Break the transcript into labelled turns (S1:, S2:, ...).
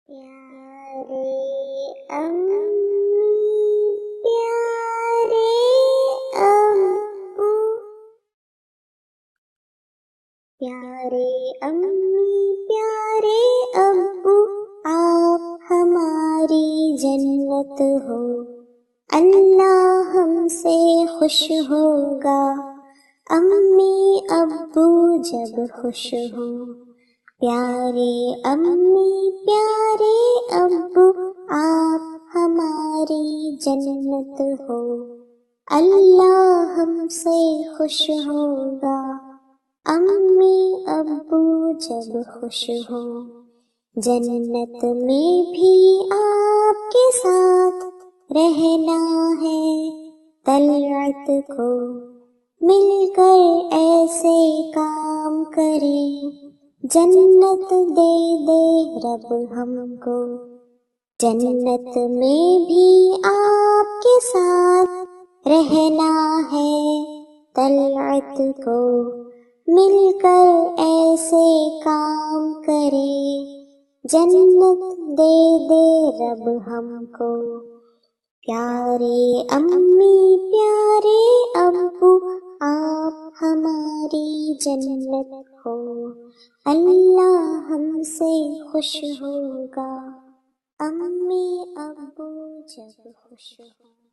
S1: پیارے امی پیارے ابو، پیارے امی پیارے ابو، آپ ہماری جنت ہو، اللہ ہم سے خوش ہوگا، امی ابو جب خوش ہوں۔ پیارے امی پیارے ابو، آپ ہماری جنت ہو، اللہ ہم سے خوش ہوگا، امی ابو جب خوش ہوں۔ جنت میں بھی آپ کے ساتھ رہنا ہے، طلعت کو مل کر ایسے کام کریں، جنت دے دے رب ہم کو۔ جنت میں بھی آپ کے ساتھ رہنا ہے، طلعت کو مل کر ایسے کام کریں، جنت دے دے رب ہم کو۔ پیارے امی پیارے ابو، آپ ہماری جنت ہو، اللہ ہم سے خوش ہوگا، امی ابو جب خوش ہوں۔